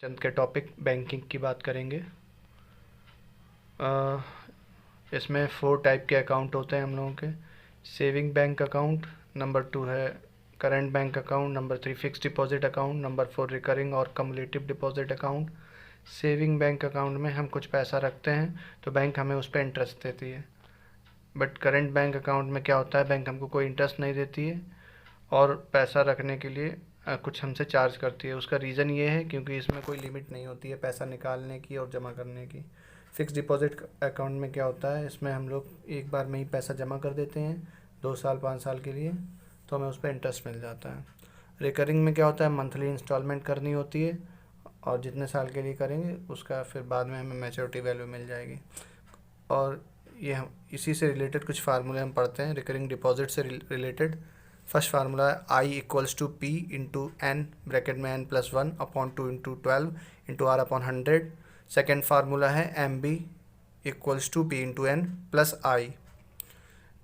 चंद के topic banking की बात करेंगे। अ, इसमें 4 टाइप के अकाउंट होते हैं हम लोगों के। सेविंग बैंक अकाउंट, नंबर 2 है current bank account, number 3 fixed deposit account, number 4 recurring और cumulative deposit account. Saving bank account में हम कुछ पैसा रखते हैं तो बैंक हमें उस पर इंटरेस्ट देती है। बट करंट बैंक अकाउंट में क्या होता है, बैंक हमको कोई इंटरेस्ट नहीं देती है और पैसा रखने के लिए कुछ हमसे चार्ज करती है। उसका रीज़न ये है क्योंकि इसमें कोई लिमिट नहीं होती है पैसा निकालने की और जमा करने की। फ़िक्स डिपॉज़िट अकाउंट में क्या होता है, इसमें हम लोग एक बार में ही पैसा जमा कर देते हैं 2 साल 5 साल के लिए, तो हमें उस पर इंटरेस्ट मिल जाता है। रिकरिंग में क्या होता है, मंथली इंस्टॉलमेंट करनी होती है और जितने साल के लिए करेंगे उसका फिर बाद में हमें मैच्योरिटी वैल्यू मिल जाएगी। और ये हम इसी से रिलेटेड कुछ फार्मूले हम पढ़ते हैं रिकरिंग डिपॉजिट से रिलेटेड। फर्स्ट फार्मूला है I equals to P into N, bracket में N plus 1 upon 2 into 12 into R upon 100। Second formula है M B equals to P into N plus I.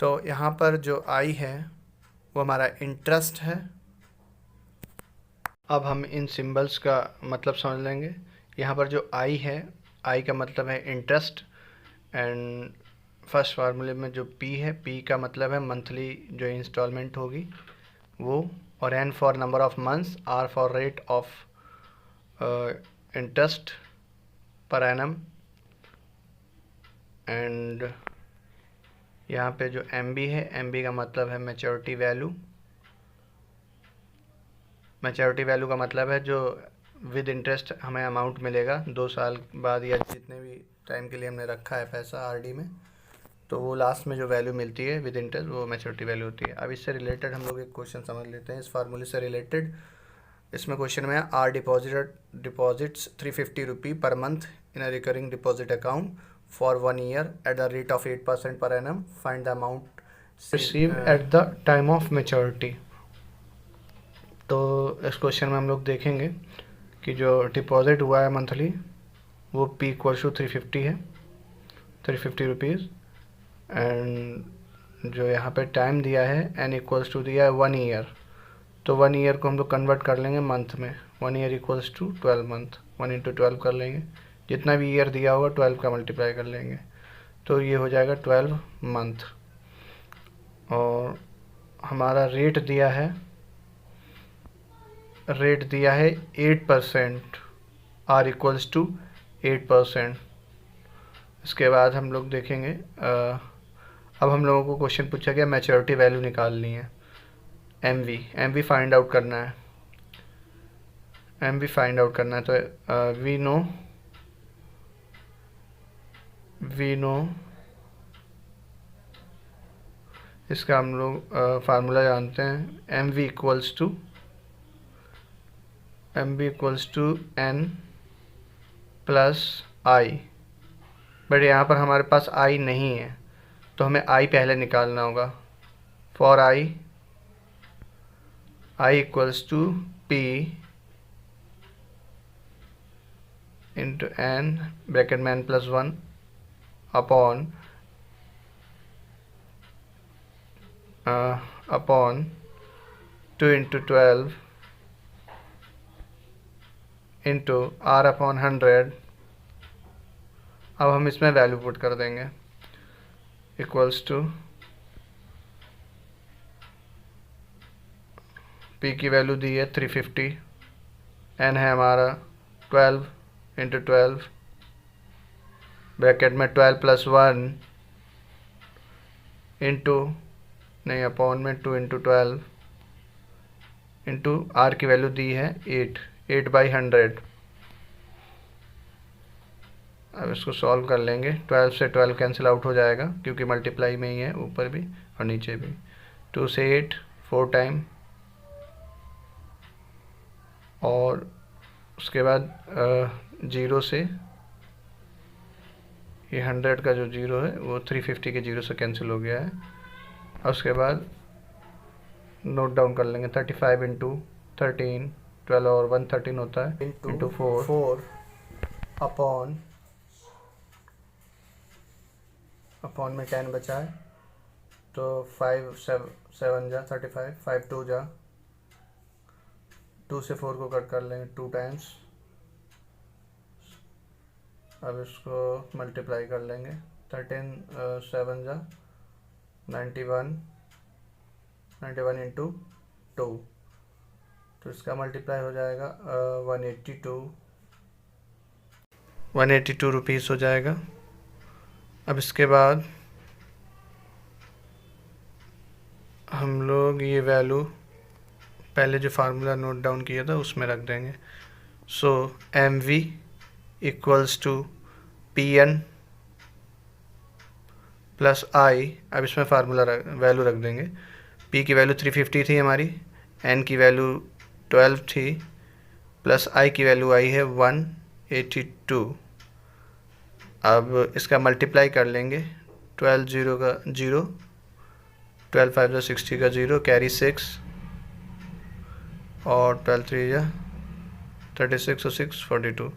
तो यहाँ पर जो आई है वो हमारा इंटरेस्ट है। अब हम इन सिंबल्स का मतलब समझ लेंगे। यहाँ पर जो आई है, आई का मतलब है इंटरेस्ट। एंड फर्स्ट फार्मूले में जो पी है, पी का मतलब है मंथली जो इंस्टॉलमेंट होगी वो, और n for number of months, r for rate of interest per annum. And यहाँ पे जो एम बी है, एम बी का मतलब है मैच्योरिटी वैल्यू। मैच्योरिटी वैल्यू का मतलब है जो विद इंटरेस्ट हमें अमाउंट मिलेगा 2 साल बाद या जितने भी टाइम के लिए हमने रखा है पैसा आरडी में, तो वो लास्ट में जो वैल्यू मिलती है विद इंटरेस्ट वो मैच्योरिटी वैल्यू होती है। अब इससे रिलेटेड हम लोग एक क्वेश्चन समझ लेते हैं इस फार्मूले से रिलेटेड। इसमें क्वेश्चन में are deposits 350 rupee per month in a recurring deposit account for 1 year at the rate of 8% per annum, find the amount receive at the time of maturity. तो इस क्वेश्चन में हम लोग देखेंगे कि जो डिपॉजिट हुआ है मंथली वो पी इक्वल टू 350 है, 350 रुपीज़। एंड जो यहाँ पे टाइम दिया है एन इक्वल्स टू दिया है 1 ईयर, तो 1 ईयर को हम लोग कन्वर्ट कर लेंगे मंथ में। 1 year equals to 12 month, 1 into 12 कर लेंगे, जितना भी ईयर दिया होगा 12 का मल्टीप्लाई कर लेंगे, तो ये हो जाएगा 12 मंथ। और हमारा रेट दिया है 8%, आर इक्वल्स टू 8%। इसके बाद हम लोग देखेंगे अब हम लोगों को क्वेश्चन पूछा गया मैच्योरिटी वैल्यू निकालनी है, एम वी फाइंड आउट करना है। तो वी नो इसका हम लोग फार्मूला जानते हैं, m we equals to n plus i. But यहाँ पर हमारे पास आई नहीं है तो हमें आई पहले निकालना होगा। For I equals to P into N, bracket में N plus 1 upon 2 into 12 into R upon 100। अब हम इसमें वैल्यू पुट कर देंगे, इक्वल्स टू पी की वैल्यू दी है 350, एन है हमारा 12 इंटू 12, ब्रैकेट में 12 प्लस 1 इंटू नहीं अपॉन में 2 इंटू 12 इंटू आर की वैल्यू दी है 8/100। अब इसको सॉल्व कर लेंगे, 12 से 12 कैंसिल आउट हो जाएगा क्योंकि मल्टीप्लाई में ही है ऊपर भी और नीचे भी। 2 से 8 4 टाइम, और उसके बाद 0 से ये 100 का जो 0 है वो 350 के 0 से कैंसिल हो गया है। और उसके बाद नोट डाउन कर लेंगे 35 इंटू 13, 12 और 1 13 होता है, इंटू 4 अपॉन में 10 बचा है, तो 5 7 जा 35, 5 2 जा, 2 से 4 को कट कर लेंगे 2 टाइम्स, अब इसको मल्टीप्लाई कर लेंगे। 13 7 जा 91, 91 इंटू 2, तो इसका मल्टीप्लाई हो जाएगा 182 रुपीज़ हो जाएगा। अब इसके बाद हम लोग ये वैल्यू पहले जो फार्मूला नोट डाउन किया था उसमें रख देंगे। So M we equals to P N plus I. अब इसमें फार्मूला वैल्यू रख देंगे। पी की वैल्यू 350 थी हमारी, एन की वैल्यू 12 थी, प्लस आई की वैल्यू आई है 182। अब इसका मल्टीप्लाई कर लेंगे। 12 जीरो का 0, 12 5 जा 60 का 0, कैरी 6 और 12 3 जा 36 और 6 42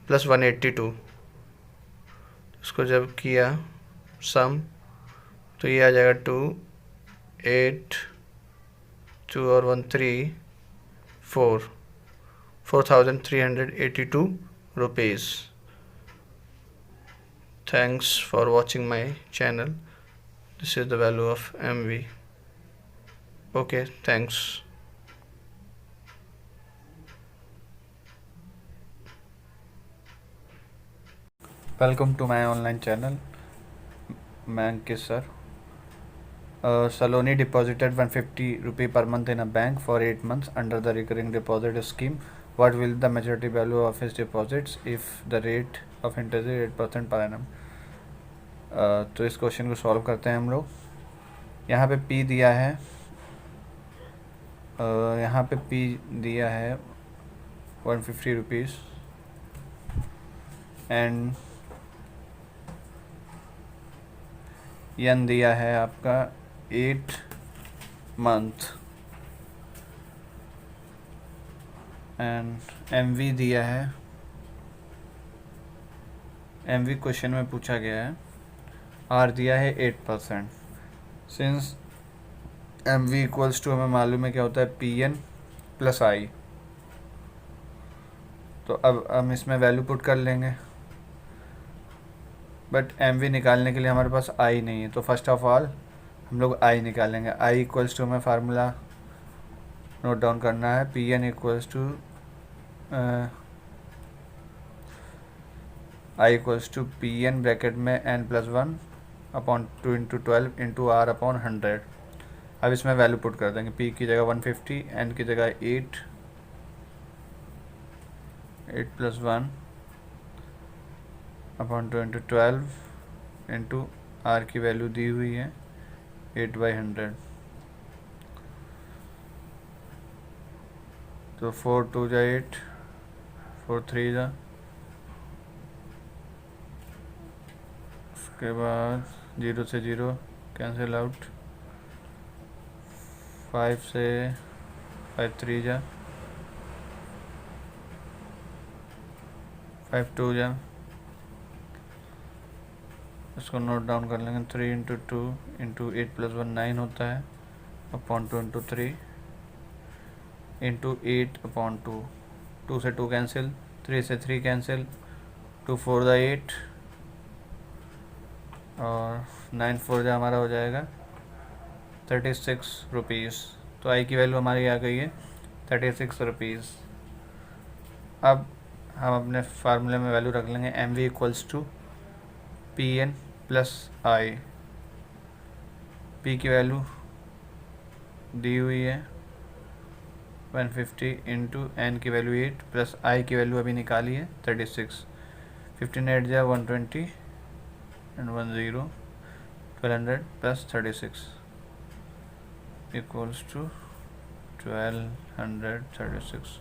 प्लस 182। इसको जब किया सम तो ये आ जाएगा 2 8 2 और 1 3 4 4382 rupees. Thanks for watching my channel. This is the value of MV. Okay, thanks. Welcome to my online channel. मैं अंकित sir. Saloni deposited 150 rupee per month in a bank for 8 months under the recurring deposit scheme. What will the maturity value of his deposits if the rate of interest is 8% per annum? तो इस question को solve करते हैं हम लोग. यहाँ पे P दिया है, यहाँ पे P दिया है 150 रुपीज़ एंड एन दिया है आपका 8 मंथ एंड एम वी दिया है. एम वी क्वेश्चन में पूछा गया है, आर दिया है 8%. Since m we equals to हमें मालूम है क्या होता है, पी एन प्लस आई. तो अब हम इसमें वैल्यू पुट कर लेंगे, बट एम वी निकालने के लिए हमारे पास आई नहीं है. तो फर्स्ट ऑफ ऑल हम लोग आई निकालेंगे. आई इक्वल्स टू हमें फार्मूला नोट डाउन करना है. P N equals to I equals to P N bracket में N plus 1 upon 2 into 12 into R upon 100. अब इसमें वैल्यू पुट कर देंगे. पी की जगह 150, एन की जगह 8 plus 1 upon 2 into 12 into r की वैल्यू दी हुई है 8/100. तो 4 2 जा 8, 4 3 जा, उसके बाद 0 से 0 कैंसिल आउट, 5 से 5 3 जा, 5 2 जा. इसको नोट डाउन कर लेंगे. 3 इंटू 2 इंटू 8 प्लस 1 9 होता है अपॉन 2 इंटू 3 इंटू 8 अपॉन 2. 2 से 2 कैंसिल, 3 से 3 कैंसिल, 2 4 जा 8 और 9 4 जा हमारा हो जाएगा 36 रुपीज़. तो आई की वैल्यू हमारी आ गई है 36 रुपीज़. अब हम अपने फार्मूले में वैल्यू रख लेंगे. M we equals to P N plus i. P की वैल्यू दी हुई है 150 इंटू एन की वैल्यू 8 प्लस आई की वैल्यू अभी निकाली है 36. 15 8 जा 120 and 1 0, 1200 plus 36 equals to 1236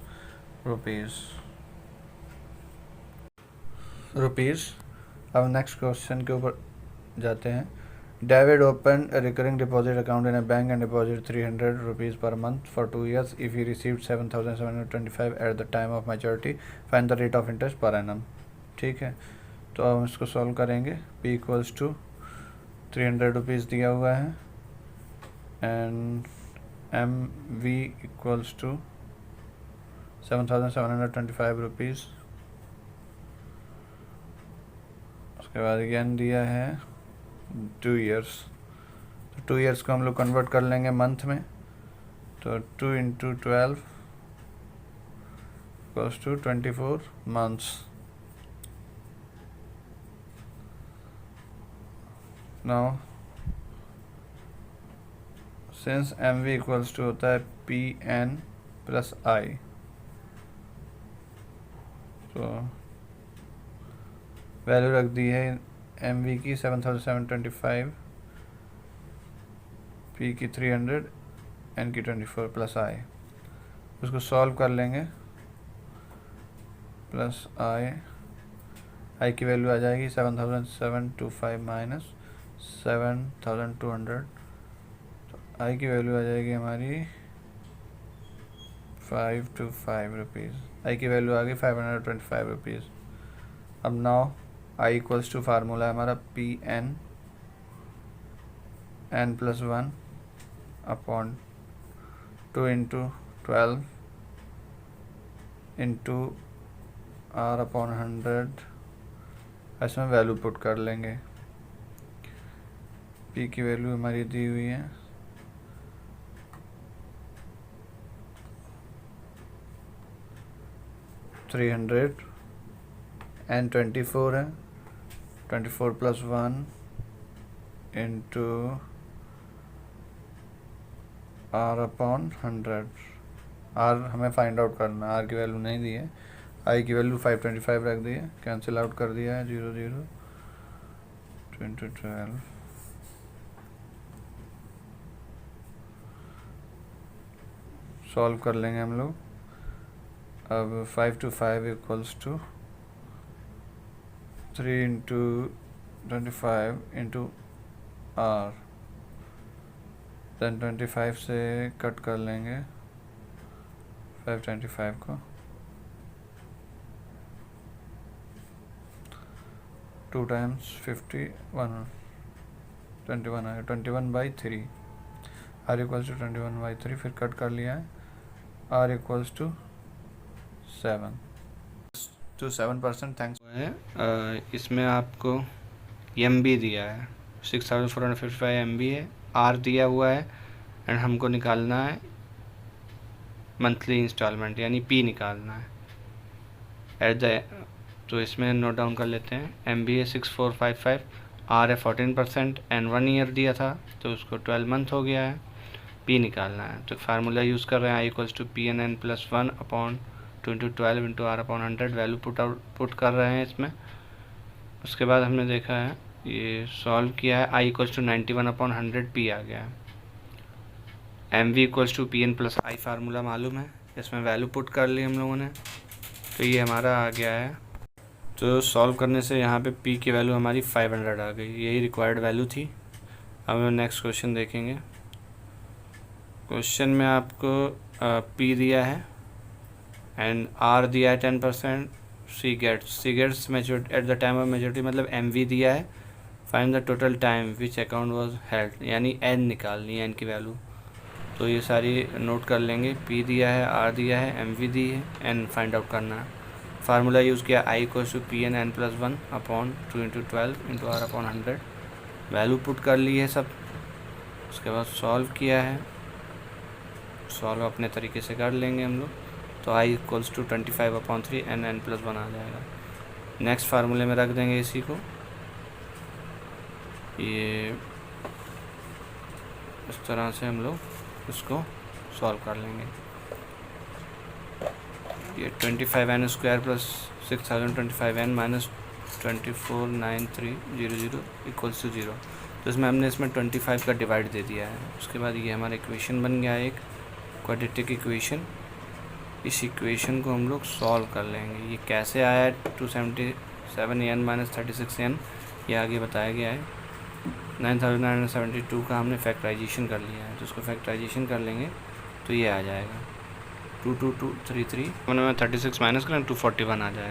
rupees. अब नेक्स्ट क्वेश्चन के ऊपर जाते हैं. David open recurring deposit account in a bank and deposit 300 rupees per month for 2 years. If he received 7725 at the time of maturity, find the rate of interest per annum. ठीक है, तो अब हम इसको सॉल्व करेंगे. P equals to 300 rupees दिया हुआ है and m we equals to 7725 rupees उसके बाद एन दिया है 2 ईयर्स। तो 2 ईयर्स को हम लोग कन्वर्ट कर लेंगे मंथ में, तो 2 × 12 equals to 24 months। Now since MV equals to होता है PN plus I, तो वैल्यू रख दी है MV की 7725, P की 300, N की 24 प्लस I। उसको सॉल्व कर लेंगे, प्लस I की वैल्यू आ जाएगी 7725 माइनस 7200, तो I की वैल्यू आ जाएगी हमारी 525 रुपीज़। I की वैल्यू आ गई 525 रुपीज़। अब now I equals to formula है हमारा PN n+1 upon 2 × 12 into R/100। इसमें वैल्यू पुट कर लेंगे। P की वैल्यू हमारी दी हुई है 300, N 24 है, 24 + 1 इंटू R/100। R हमें फाइंड आउट करना है, R की वैल्यू नहीं दी है। I की वैल्यू 525 रख दी है, कैंसिल आउट कर दिया है 0 0 2 × 12। सॉल्व कर लेंगे हम लोग। अब 525 equals to 3 × 25 into R, then 25 से कट कर लेंगे 525 को, 2 × 50 21 आएगा, 21/3। R इक्वल्स टू 21/3, फिर कट कर लिया है, R इक्वल्स टू 7%। थैंक्स। इसमें आपको MB दिया है 6455 MB है, R दिया हुआ है, एंड हमको निकालना है मंथली इंस्टॉलमेंट यानी P निकालना है एट द। तो इसमें नोट डाउन कर लेते हैं। MB है 6455, R है 14%, एंड 1 ईयर दिया था तो उसको 12 मंथ हो गया है। P निकालना है तो फार्मूला यूज़ कर रहे हैं I = PN(n+1) upon 2 × 12 into R/100। Value put कर रहे हैं इसमें। उसके बाद हमने देखा है ये सॉल्व किया है, I = 91/100 P आ गया है। MV = PN + I फार्मूला मालूम है, इसमें वैल्यू पुट कर ली हम लोगों ने, तो ये हमारा आ गया है। तो सॉल्व करने से यहाँ पे P की वैल्यू हमारी 500 आ गई, यही रिक्वायर्ड वैल्यू थी। अब हम नेक्स्ट क्वेश्चन देखेंगे। क्वेश्चन में आपको P दिया है एंड R दिया है 10%, C gets maturity at the time of maturity, मतलब MV दिया है। Find the total time which account was held, यानी N निकालनी है, N की वैल्यू। तो ये सारी नोट कर लेंगे। P दिया है, R दिया है, MV दी है, N फाइंड आउट करना है। फार्मूला यूज़ किया I = PN(n+1) upon 2 × 12 into R/100। Value put कर ली है सब। उसके बाद सॉल्व किया है, सॉल्व अपने तरीके से कर लेंगे हम लोग। तो I = 25/3 n(n+1) आ जाएगा। नेक्स्ट फार्मूले में रख देंगे इसी को, ये इस तरह से हम लोग इसको सॉल्व कर लेंगे। ये 25n² + 6025n माइनस 249300 = 0। तो इसमें हमने 25 का डिवाइड दे दिया है। उसके बाद ये हमारा इक्वेशन बन गया एक क्वाड्रेटिक इक्वेशन। इस इक्वेशन को हम लोग सॉल्व कर लेंगे। ये कैसे आया है 277n - 36n, ये आगे बताया गया है। 9972 का हमने फैक्टराइजेशन कर लिया है, तो उसको फैक्टराइजेशन कर लेंगे तो ये आ जाएगा 22233। मैंने 36 माइनस करें 241 आ जाएगा।